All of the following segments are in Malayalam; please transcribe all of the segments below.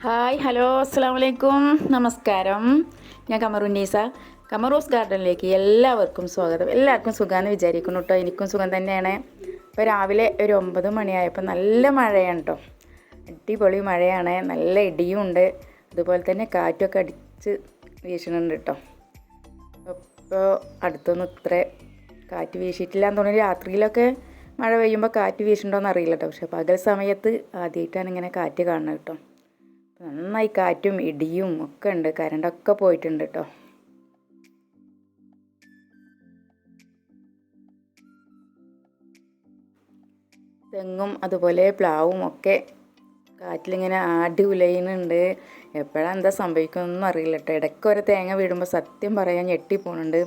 ഹായ് ഹലോ അസ്സാം വലൈക്കും നമസ്കാരം. ഞാൻ കമറുന്നീസ. കമറൂസ് ഗാർഡനിലേക്ക് എല്ലാവർക്കും സ്വാഗതം. എല്ലാവർക്കും സുഖമാണെന്ന് വിചാരിക്കുന്നു കേട്ടോ. എനിക്കും സുഖം തന്നെയാണ്. ഇപ്പോൾ രാവിലെ ഒരു 9 മണിയായപ്പോൾ നല്ല മഴയാണ് കേട്ടോ. അടിപൊളി മഴയാണ്. നല്ല ഇടിയും ഉണ്ട്. അതുപോലെ തന്നെ കാറ്റൊക്കെ അടിച്ച് വീശുന്നുണ്ട് കേട്ടോ. അപ്പോൾ അടുത്തൊന്നും ഇത്ര കാറ്റ് വീശിയിട്ടില്ല എന്ന് തോന്നുന്നു. രാത്രിയിലൊക്കെ മഴ പെയ്യുമ്പോൾ കാറ്റ് വീശുന്നുണ്ടോയെന്ന് അറിയില്ല കേട്ടോ. പക്ഷേ പകൽ സമയത്ത് ആദ്യമായിട്ടാണ് ഇങ്ങനെ കാറ്റ് കാണുന്നത് കേട്ടോ. നന്നായി കാറ്റും ഇടിയും ഒക്കെ ഉണ്ട്. കറണ്ടൊക്കെ പോയിട്ടുണ്ട് കേട്ടോ. തെങ്ങും അതുപോലെ പ്ലാവും ഒക്കെ കാറ്റിലിങ്ങനെ ആടി ഉലയുന്നുണ്ട്. എപ്പോഴാണ് എന്താ സംഭവിക്കുന്നൊന്നും അറിയില്ല കേട്ടോ. ഇടയ്ക്ക് ഒരു തേങ്ങ വീഴുമ്പോൾ സത്യം പറയാൻ ഞെട്ടിപ്പോണുണ്ട്.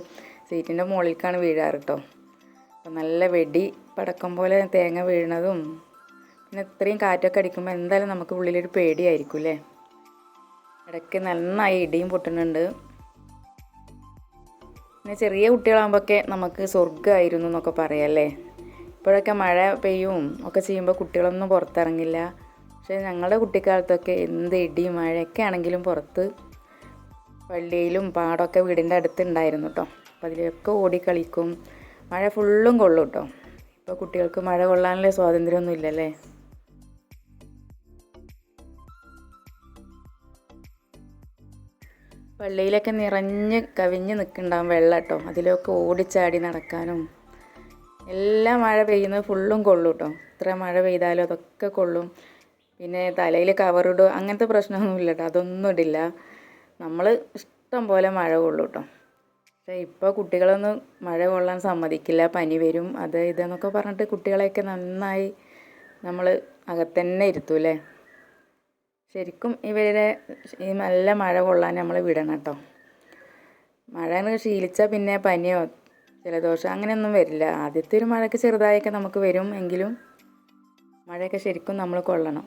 സീറ്റിൻ്റെ മുകളിലേക്കാണ് വീഴാറ് കേട്ടോ. അപ്പോൾ നല്ല വെടി പടക്കം പോലെ തേങ്ങ വീഴുന്നതും പിന്നെ ഇത്രയും കാറ്റൊക്കെ അടിക്കുമ്പോൾ എന്തായാലും നമുക്ക് ഉള്ളിലൊരു പേടിയായിരിക്കും അല്ലേ. ഇടയ്ക്ക് നന്നായി ഇടിയും പൊട്ടുന്നുണ്ട്. പിന്നെ ചെറിയ കുട്ടികളാകുമ്പോഴൊക്കെ നമുക്ക് സ്വർഗ്ഗമായിരുന്നു എന്നൊക്കെ പറയാമല്ലേ. ഇപ്പോഴൊക്കെ മഴ പെയ്യും ഒക്കെ ചെയ്യുമ്പോൾ കുട്ടികളൊന്നും പുറത്തിറങ്ങില്ല. പക്ഷേ ഞങ്ങളുടെ കുട്ടിക്കാലത്തൊക്കെ എന്ത് ഇടിയും മഴയൊക്കെ ആണെങ്കിലും പുറത്ത് പള്ളിയിലും പാടമൊക്കെ വീടിൻ്റെ അടുത്തുണ്ടായിരുന്നു കേട്ടോ. അപ്പോൾ അതിലൊക്കെ ഓടിക്കളിക്കും. മഴ ഫുള്ളും കൊള്ളും കേട്ടോ. ഇപ്പോൾ കുട്ടികൾക്ക് മഴ കൊള്ളാനുള്ള സ്വാതന്ത്ര്യമൊന്നും ഇല്ലല്ലേ. പള്ളിയിലൊക്കെ നിറഞ്ഞ് കവിഞ്ഞ് നിൽക്കുന്നുണ്ടാവും വെള്ളം കേട്ടോ. അതിലൊക്കെ ഓടിച്ചാടി നടക്കാനും എല്ലാം മഴ പെയ്യുന്നത് ഫുള്ളും കൊള്ളും കേട്ടോ. എത്ര മഴ പെയ്താലും അതൊക്കെ കൊള്ളും. പിന്നെ തലയിൽ കവറിടുക അങ്ങനത്തെ പ്രശ്നമൊന്നുമില്ല കേട്ടോ. അതൊന്നും ഇടില്ല. നമ്മൾ ഇഷ്ടം പോലെ മഴ കൊള്ളും കേട്ടോ. പക്ഷേ ഇപ്പോൾ കുട്ടികളൊന്നും മഴ കൊള്ളാൻ സമ്മതിക്കില്ല. പനി വരും അത് ഇതെന്നൊക്കെ പറഞ്ഞിട്ട് കുട്ടികളെയൊക്കെ നന്നായി നമ്മൾ അകത്തന്നെ ഇരുത്തൂല്ലേ. ശരിക്കും ഇവരെ ഈ നല്ല മഴ കൊള്ളാൻ നമ്മൾ വിടണം കേട്ടോ. മഴ ശീലിച്ചാൽ പിന്നെ പനിയോ ജലദോഷം അങ്ങനെയൊന്നും വരില്ല. ആദ്യത്തെ ഒരു മഴയ്ക്ക് ചെറുതായൊക്കെ നമുക്ക് വരും. എങ്കിലും മഴയൊക്കെ ശരിക്കും നമ്മൾ കൊള്ളണം.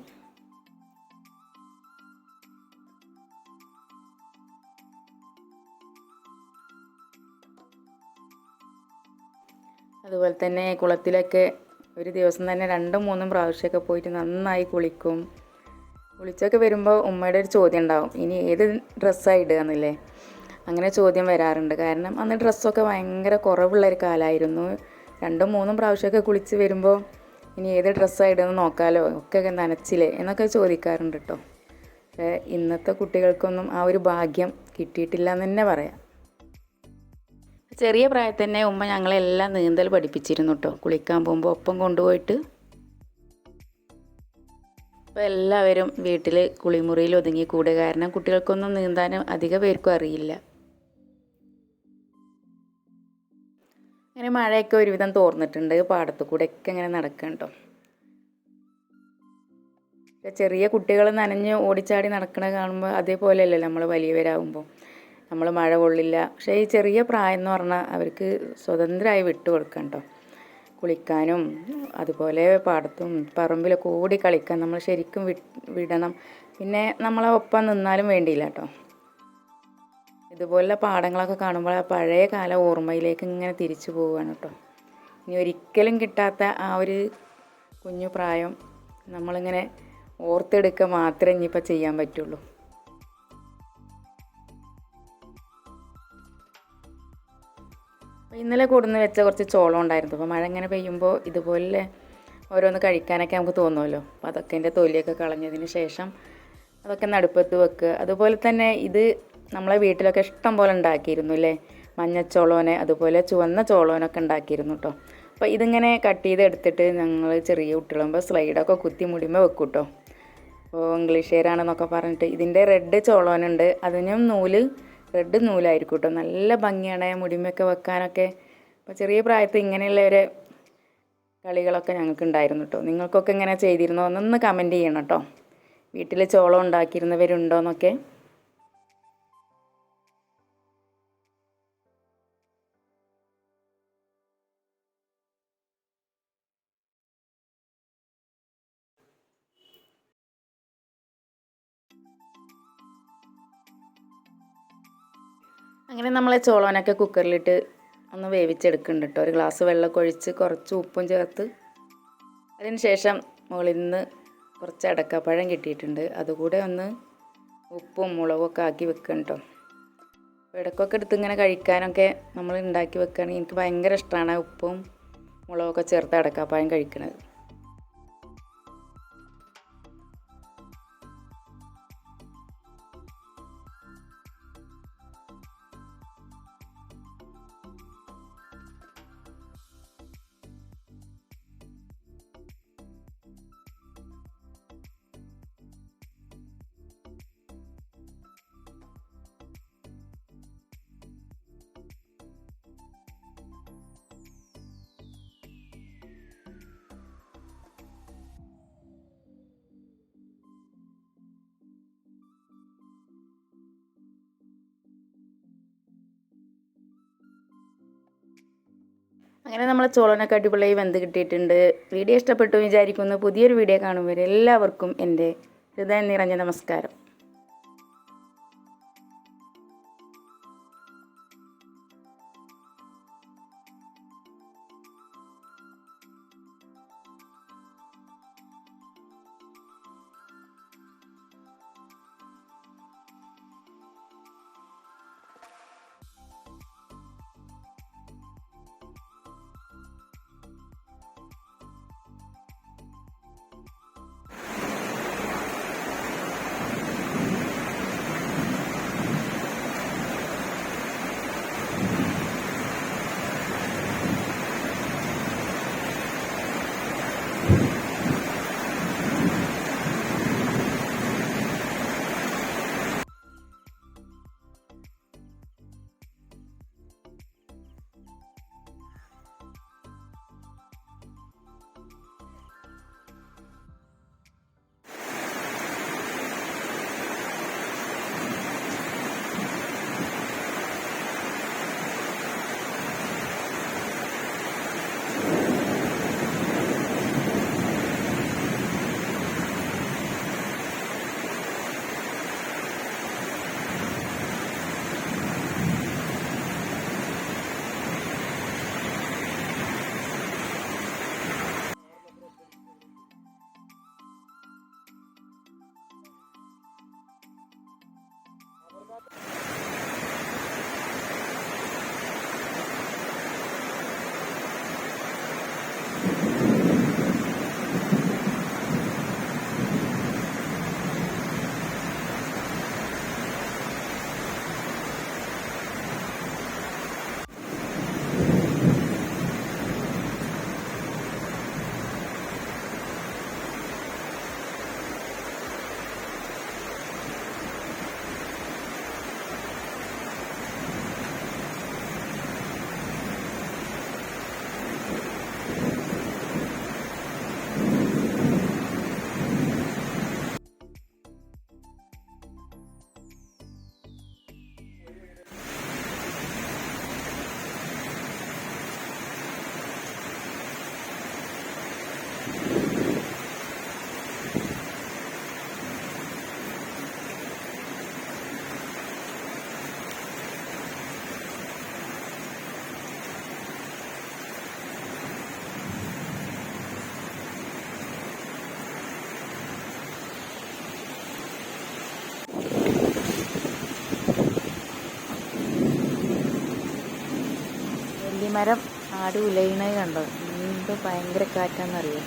അതുപോലെ തന്നെ കുളത്തിലൊക്കെ ഒരു ദിവസം തന്നെ 2-3 പ്രാവശ്യമൊക്കെ പോയിട്ട് നന്നായി കുളിക്കും. കുളിച്ചൊക്കെ വരുമ്പോൾ ഉമ്മയുടെ ഒരു ചോദ്യം ഉണ്ടാവും, ഇനി ഏത് ഡ്രസ്സാണ് ഇടുക എന്നല്ലേ. അങ്ങനെ ചോദ്യം വരാറുണ്ട്. കാരണം അന്ന് ഡ്രസ്സൊക്കെ ഭയങ്കര കുറവുള്ളൊരു കാലമായിരുന്നു. 2-3 പ്രാവശ്യമൊക്കെ കുളിച്ച് വരുമ്പോൾ ഇനി ഏത് ഡ്രസ്സാണ് ഇടുക എന്ന് നോക്കാമല്ലോ, ഒക്കെ നനച്ചില്ലേ എന്നൊക്കെ ചോദിക്കാറുണ്ട് കേട്ടോ. പക്ഷേ ഇന്നത്തെ കുട്ടികൾക്കൊന്നും ആ ഒരു ഭാഗ്യം കിട്ടിയിട്ടില്ല എന്ന് തന്നെ പറയാം. ചെറിയ പ്രായത്തിൽ തന്നെ ഉമ്മ ഞങ്ങളെല്ലാം നീന്തൽ പഠിപ്പിച്ചിരുന്നു കേട്ടോ. കുളിക്കാൻ പോകുമ്പോൾ ഒപ്പം കൊണ്ടുപോയിട്ട്. ഇപ്പോൾ എല്ലാവരും വീട്ടിൽ കുളിമുറിയിൽ ഒതുങ്ങി കൂടുക. കാരണം കുട്ടികൾക്കൊന്നും നീന്താനും അധിക പേർക്കും അറിയില്ല. അങ്ങനെ മഴയൊക്കെ ഒരുവിധം തോർന്നിട്ടുണ്ട്. പാടത്തു കൂടെയൊക്കെ ഇങ്ങനെ നടക്കണ്ടോ. ചെറിയ കുട്ടികൾ നനഞ്ഞ് ഓടിച്ചാടി നടക്കണ കാണുമ്പോൾ അതേപോലെയല്ലേ നമ്മൾ വലിയവരാകുമ്പോൾ. നമ്മൾ മഴ കൊള്ളില്ല. പക്ഷേ ഈ ചെറിയ പ്രായം എന്ന് പറഞ്ഞാൽ അവർക്ക് സ്വതന്ത്രമായി വിട്ടു കൊടുക്കണ്ടോ. കുളിക്കാനും അതുപോലെ പാടത്തും പറമ്പിലൊക്കെ ഓടി കളിക്കാൻ നമ്മൾ ശരിക്കും വിടണം. പിന്നെ നമ്മളെ ഒപ്പം നിന്നാലും വേണ്ടിയില്ല കേട്ടോ. ഇതുപോലുള്ള പാടങ്ങളൊക്കെ കാണുമ്പോൾ ആ പഴയ കാല ഓർമ്മയിലേക്ക് ഇങ്ങനെ തിരിച്ചു പോവുകയാണ് കേട്ടോ. ഇനി ഒരിക്കലും കിട്ടാത്ത ആ ഒരു കുഞ്ഞു പ്രായം നമ്മളിങ്ങനെ ഓർത്തെടുക്കുക മാത്രമേ ഇനിയിപ്പോൾ ചെയ്യാൻ പറ്റുള്ളൂ. ഇന്നലെ കൊടുന്ന് വെച്ച കുറച്ച് ചോളം ഉണ്ടായിരുന്നു. അപ്പോൾ മഴ ഇങ്ങനെ പെയ്യുമ്പോൾ ഇതുപോലെ ഓരോന്ന് കഴിക്കാനൊക്കെ നമുക്ക് തോന്നുമല്ലോ. അപ്പോൾ അതൊക്കെ എൻ്റെ തൊലിയൊക്കെ കളഞ്ഞതിന് ശേഷം അതൊക്കെ നടുപ്പത്ത് വെക്കുക. അതുപോലെ തന്നെ ഇത് നമ്മളെ വീട്ടിലൊക്കെ ഇഷ്ടം പോലെ ഉണ്ടാക്കിയിരുന്നു അല്ലേ. മഞ്ഞച്ചോളോനെ അതുപോലെ ചുവന്ന ചോളോനൊക്കെ ഉണ്ടാക്കിയിരുന്നു കേട്ടോ. അപ്പോൾ ഇതിങ്ങനെ കട്ട് ചെയ്ത് എടുത്തിട്ട് ഞങ്ങൾ ചെറിയ കുട്ടികളാകുമ്പോൾ സ്ലൈഡൊക്കെ കുത്തി മുടിയുമ്പോൾ വെക്കും കേട്ടോ. അപ്പോൾ ഇംഗ്ലീഷുകാരാണെന്നൊക്കെ പറഞ്ഞിട്ട് ഇതിൻ്റെ റെഡ് ചോളോനുണ്ട്. അതിനും റെഡ് നൂലായിരിക്കും കേട്ടോ. നല്ല ഭംഗിയാണ് മുടിമയൊക്കെ വെക്കാനൊക്കെ. അപ്പോൾ ചെറിയ പ്രായത്തിൽ ഇങ്ങനെയുള്ള ഒരു കളികളൊക്കെ ഞങ്ങൾക്ക് ഉണ്ടായിരുന്നു കേട്ടോ. നിങ്ങൾക്കൊക്കെ ഇങ്ങനെ ചെയ്തിരുന്നോ എന്നൊന്ന് കമൻറ്റ് ചെയ്യണം കേട്ടോ. വീട്ടിൽ ചോളം ഉണ്ടാക്കിയിരുന്നവരുണ്ടോയെന്നൊക്കെ. അങ്ങനെ നമ്മളെ ചോളനൊക്കെ കുക്കറിലിട്ട് ഒന്ന് വേവിച്ചെടുക്കുന്നുണ്ട് കേട്ടോ. ഒരു ഗ്ലാസ് വെള്ളമൊക്കെ ഒഴിച്ച് കുറച്ച് ഉപ്പും ചേർത്ത്. അതിന് ശേഷം മുകളിൽ നിന്ന് കുറച്ച് അടക്കപ്പഴം കിട്ടിയിട്ടുണ്ട്, അതുകൂടെ ഒന്ന് ഉപ്പും മുളകൊക്കെ ആക്കി വെക്കണം കേട്ടോ. ഇടയ്ക്കൊക്കെ എടുത്ത് ഇങ്ങനെ കഴിക്കാനൊക്കെ നമ്മൾ ഉണ്ടാക്കി വെക്കുകയാണെങ്കിൽ എനിക്ക് ഭയങ്കര ഇഷ്ടമാണ് ഉപ്പും മുളകൊക്കെ ചേർത്ത് അടക്കാപ്പായം കഴിക്കുന്നത്. അങ്ങനെ നമ്മളെ ചോളനൊക്കെ അടിപൊളിയായി വെന്ത് കിട്ടിയിട്ടുണ്ട്. വീഡിയോ ഇഷ്ടപ്പെട്ടു വിചാരിക്കുന്നു. പുതിയൊരു വീഡിയോ കാണുമ്പോൾ എല്ലാവർക്കും എൻ്റെ ഹൃദയം നിറഞ്ഞ നമസ്കാരം. മരം ആട് ഉലയണത് കണ്ടോ? എന്ത് ഭയങ്കര കാറ്റാണെന്നറിയോ?